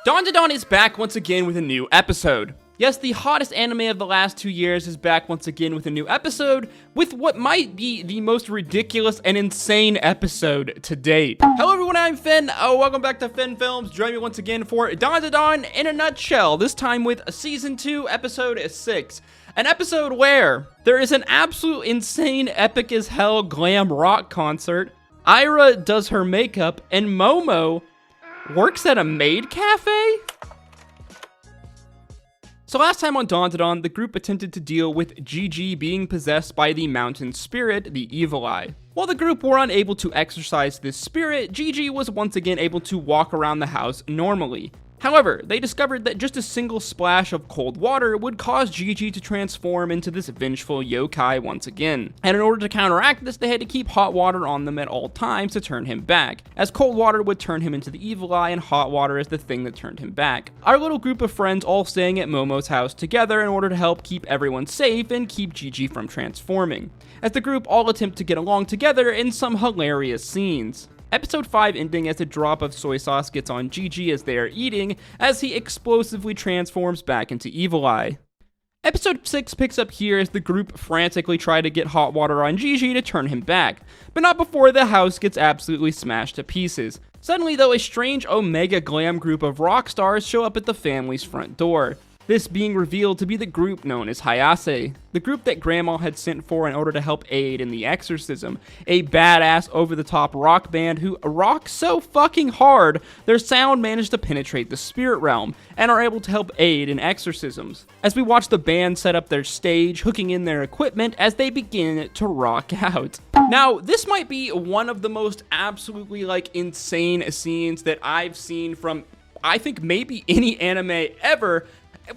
Dandadan is back once again with a new episode. Yes, the hottest anime of the last 2 years is back once again with a new episode, with what might be the most ridiculous and insane episode to date. Hello everyone, I'm Finn. Welcome back to finnfilms. Join me once again for Dandadan in a nutshell, this time with Season 2, Episode 6. An episode where there is an absolute insane epic as hell glam rock concert, Ira does her makeup, and Momo works at a maid cafe? So last time on Dandadan, the group attempted to deal with Gigi being possessed by the mountain spirit, the Evil Eye. While the group were unable to exorcise this spirit, Gigi was once again able to walk around the house normally. However, they discovered that just a single splash of cold water would cause Gigi to transform into this vengeful yokai once again. And in order to counteract this, they had to keep hot water on them at all times to turn him back, as cold water would turn him into the Evil Eye and hot water is the thing that turned him back. Our little group of friends all staying at Momo's house together in order to help keep everyone safe and keep Gigi from transforming, as the group all attempt to get along together in some hilarious scenes. Episode 5 ending as a drop of soy sauce gets on Gigi as they are eating, as he explosively transforms back into Evil Eye. Episode 6 picks up here as the group frantically try to get hot water on Gigi to turn him back, but not before the house gets absolutely smashed to pieces. Suddenly though, a strange Omega glam group of rock stars show up at the family's front door. This being revealed to be the group known as Hayasii, the group that Grandma had sent for in order to help aid in the exorcism, a badass over-the-top rock band who rock so fucking hard their sound managed to penetrate the spirit realm and are able to help aid in exorcisms. As we watch the band set up their stage, hooking in their equipment as they begin to rock out. Now, this might be one of the most absolutely insane scenes that I've seen from, I think, maybe any anime ever,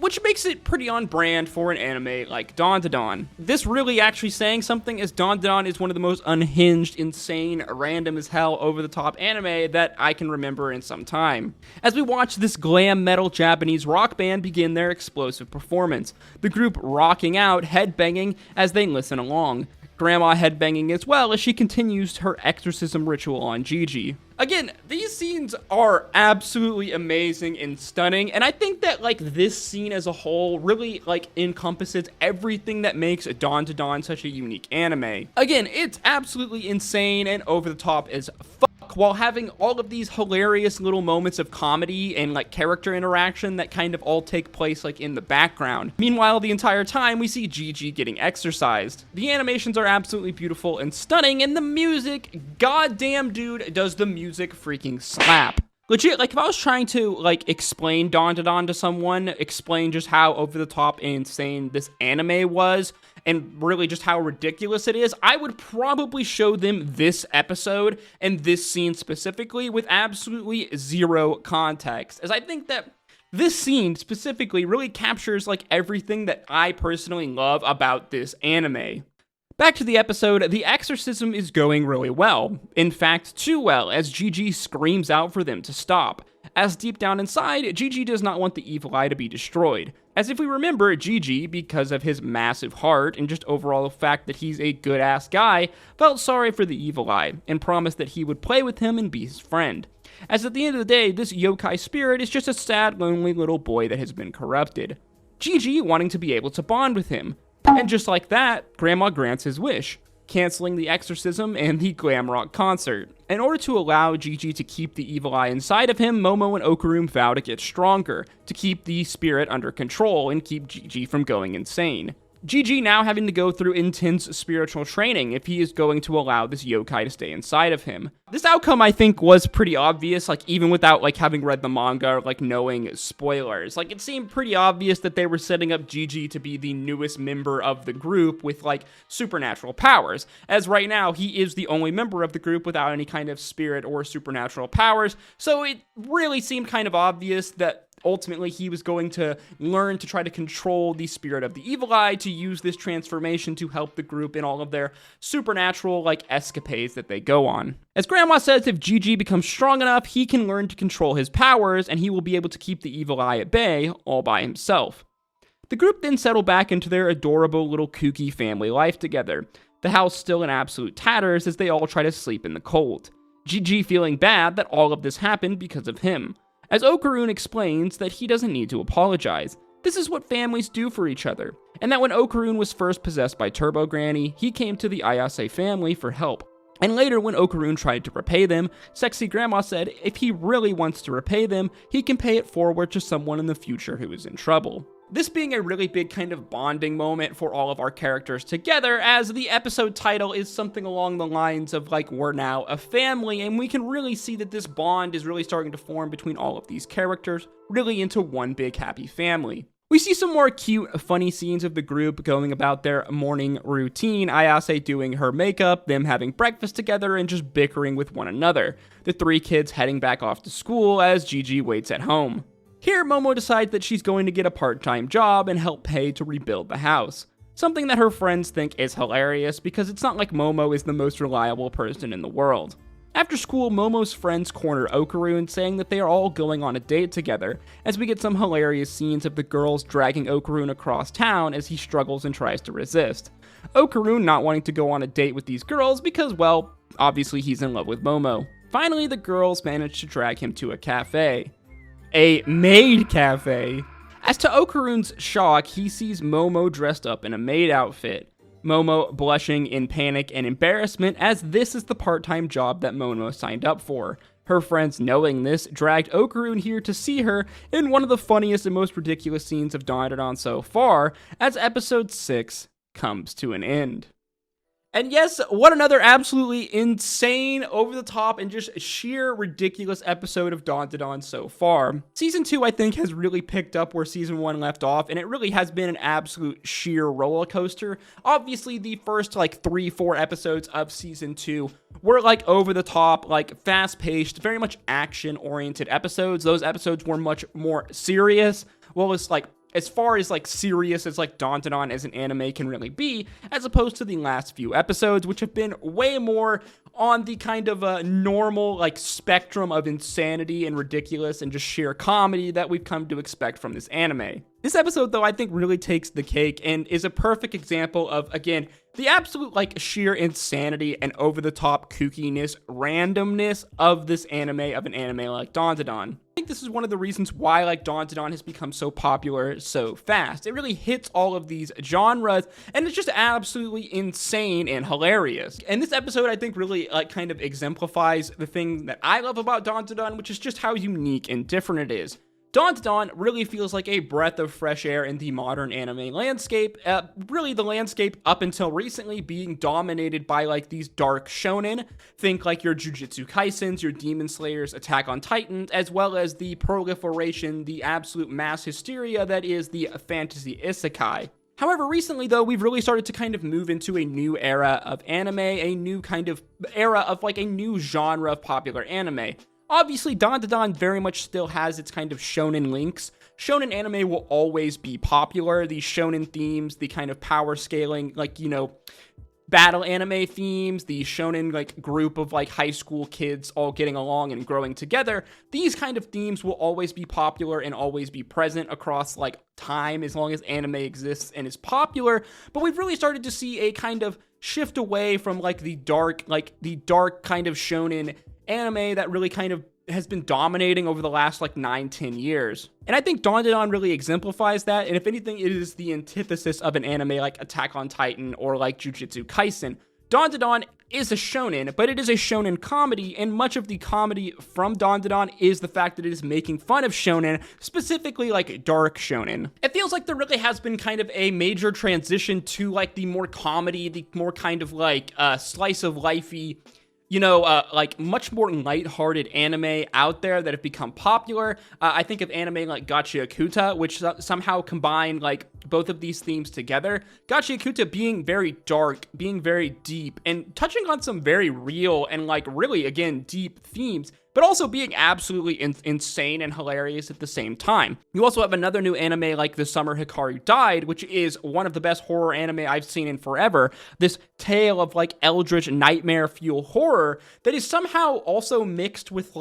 which makes it pretty on brand for an anime like Dandadan. This really actually saying something, as Dandadan is one of the most unhinged, insane, random as hell, over-the-top anime that I can remember in some time. As we watch this glam metal Japanese rock band begin their explosive performance, the group rocking out, headbanging as they listen along. Grandma headbanging as well as she continues her exorcism ritual on Gigi. Again, these scenes are absolutely amazing and stunning, and I think that this scene as a whole really encompasses everything that makes Dandadan such a unique anime. Again, it's absolutely insane and over the top as fuck, while having all of these hilarious little moments of comedy and character interaction that kind of all take place in the background. Meanwhile, the entire time we see Gigi getting exorcised. The animations are absolutely beautiful and stunning, and the music, goddamn dude, does the music freaking slap. Legit, if I was trying to, explain Dandadan to someone, explain just how over-the-top and insane this anime was, and really just how ridiculous it is, I would probably show them this episode and this scene specifically with absolutely zero context, as I think that this scene specifically really captures, everything that I personally love about this anime. Back to the episode, the exorcism is going really well. In fact, too well, as Gigi screams out for them to stop. As deep down inside, Gigi does not want the Evil Eye to be destroyed. As if we remember, Gigi, because of his massive heart and just overall the fact that he's a good-ass guy, felt sorry for the Evil Eye and promised that he would play with him and be his friend. As at the end of the day, this yokai spirit is just a sad, lonely little boy that has been corrupted. Gigi wanting to be able to bond with him. And just like that, Grandma grants his wish, canceling the exorcism and the glam rock concert. In order to allow Gigi to keep the Evil Eye inside of him, Momo and Okurum vow to get stronger, to keep the spirit under control and keep Gigi from going insane. Gigi now having to go through intense spiritual training if he is going to allow this yokai to stay inside of him. This outcome, I think, was pretty obvious, even without, having read the manga or, knowing spoilers. It seemed pretty obvious that they were setting up Gigi to be the newest member of the group with, supernatural powers. As right now, he is the only member of the group without any kind of spirit or supernatural powers, so it really seemed kind of obvious that ultimately he was going to learn to try to control the spirit of the Evil Eye to use this transformation to help the group in all of their supernatural escapades that they go on. As Grandma says, if Gigi becomes strong enough, he can learn to control his powers and he will be able to keep the Evil Eye at bay all by himself. The group then settle back into their adorable little kooky family life together, the house still in absolute tatters as they all try to sleep in the cold. Gigi feeling bad that all of this happened because of him. as Okarun explains that he doesn't need to apologize. This is what families do for each other, and that when Okarun was first possessed by Turbo Granny, he came to the Hayasii family for help. And later, when Okarun tried to repay them, Sexy Grandma said if he really wants to repay them, he can pay it forward to someone in the future who is in trouble. This being a really big kind of bonding moment for all of our characters together, as the episode title is something along the lines of like, we're now a family, and we can really see that this bond is really starting to form between all of these characters, really into one big happy family. We see some more cute, funny scenes of the group going about their morning routine, Hayasii doing her makeup, them having breakfast together, and just bickering with one another. The three kids heading back off to school as Gigi waits at home. Here, Momo decides that she's going to get a part-time job and help pay to rebuild the house. Something that her friends think is hilarious because it's not like Momo is the most reliable person in the world. After school, Momo's friends corner Okarun, saying that they are all going on a date together, as we get some hilarious scenes of the girls dragging Okarun across town as he struggles and tries to resist. Okarun not wanting to go on a date with these girls because, well, obviously he's in love with Momo. Finally, the girls manage to drag him to a cafe. A maid cafe. As to Okarun's shock, he sees Momo dressed up in a maid outfit. Momo blushing in panic and embarrassment, as this is the part-time job that Momo signed up for. Her friends, knowing this, dragged Okarun here to see her in one of the funniest and most ridiculous scenes of Dandadan so far, as episode 6 comes to an end. And yes, what another absolutely insane, over-the-top, and just sheer ridiculous episode of Dandadan so far. Season 2, I think, has really picked up where Season 1 left off, and it really has been an absolute sheer roller coaster. Obviously, the first, 3-4 episodes of Season 2 were, over-the-top, fast-paced, very much action-oriented episodes. Those episodes were much more serious. Well, it's as far as serious as Dandadan as an anime can really be, as opposed to the last few episodes, which have been way more on the kind of normal spectrum of insanity and ridiculous and just sheer comedy that we've come to expect from this anime. This episode, though, I think really takes the cake and is a perfect example of, again, the absolute sheer insanity and over-the-top kookiness, randomness of this anime, of an anime like Dandadan. I think this is one of the reasons why Dandadan has become so popular so fast. It really hits all of these genres, and it's just absolutely insane and hilarious. And this episode, I think, really kind of exemplifies the thing that I love about Dandadan, which is just how unique and different it is. Dandadan really feels like a breath of fresh air in the modern anime landscape, really the landscape up until recently being dominated by these dark shonen, think your Jujutsu Kaisens, your Demon Slayers, Attack on Titan, as well as the proliferation, the absolute mass hysteria that is the fantasy isekai. However, recently, though, we've really started to kind of move into a new era of anime, a new kind of era of a new genre of popular anime. Obviously, Dandadan very much still has its kind of shonen links. Shonen anime will always be popular. These shonen themes, the kind of power scaling, battle anime themes, the shonen group of high school kids all getting along and growing together. These kind of themes will always be popular and always be present across time as long as anime exists and is popular. But we've really started to see a kind of shift away from the dark kind of shonen anime that really kind of has been dominating over the last 9-10 years. And I think Dandadan really exemplifies that, and if anything, it is the antithesis of an anime like Attack on Titan or Jujutsu Kaisen. Dandadan is a shonen, but it is a shonen comedy, and much of the comedy from Dandadan is the fact that it is making fun of shonen, specifically dark shonen. It feels like there really has been kind of a major transition to the more comedy, the more kind of slice of lifey, much more lighthearted anime out there that have become popular. I think of anime like Gachiakuta, which somehow combine both of these themes together. Gachiakuta being very dark, being very deep, and touching on some very real and really, again, deep themes, but also being absolutely insane and hilarious at the same time. You also have another new anime like The Summer Hikaru Died, which is one of the best horror anime I've seen in forever. This tale of eldritch nightmare fuel horror that is somehow also mixed with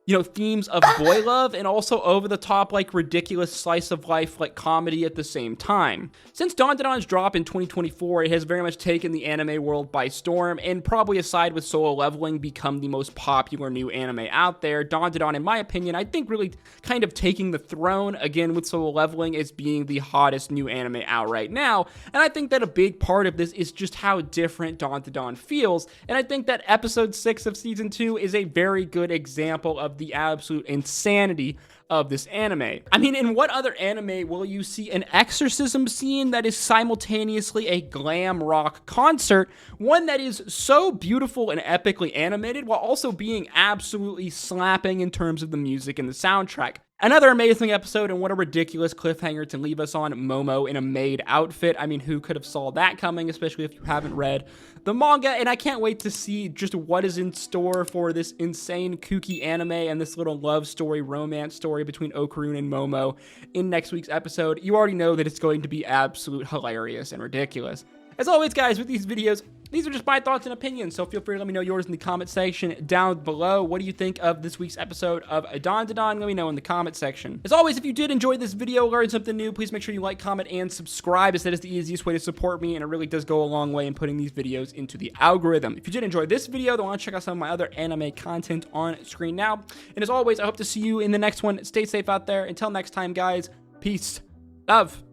themes of boy love and also over the top, like ridiculous slice of life, like comedy at the same time. Since Dandadan's drop in 2024, it has very much taken the anime world by storm and probably aside with Solo Leveling become the most popular new anime out there. Dandadan, in my opinion, I think really kind of taking the throne again with Solo Leveling as being the hottest new anime out right now. And I think that a big part of this is just how different Dandadan feels. And I think that episode 6 of season 2 is a very good example of the absolute insanity of this anime. I mean, in what other anime will you see an exorcism scene that is simultaneously a glam rock concert, one that is so beautiful and epically animated while also being absolutely slapping in terms of the music and the soundtrack? Another amazing episode, and what a ridiculous cliffhanger to leave us on Momo in a maid outfit. I mean, who could have saw that coming, especially if you haven't read the manga, and I can't wait to see just what is in store for this insane kooky anime and this little love story, romance story between Okarun and Momo in next week's episode. You already know that it's going to be absolute hilarious and ridiculous. As always, guys, with these videos, these are just my thoughts and opinions, so feel free to let me know yours in the comment section down below. What do you think of this week's episode of Dandadan? Let me know in the comment section. As always, if you did enjoy this video, learn something new, please make sure you like, comment, and subscribe, as that is the easiest way to support me, and it really does go a long way in putting these videos into the algorithm. If you did enjoy this video, then want to check out some of my other anime content on screen now. And as always, I hope to see you in the next one. Stay safe out there. Until next time, guys, peace, love,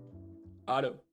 Otto.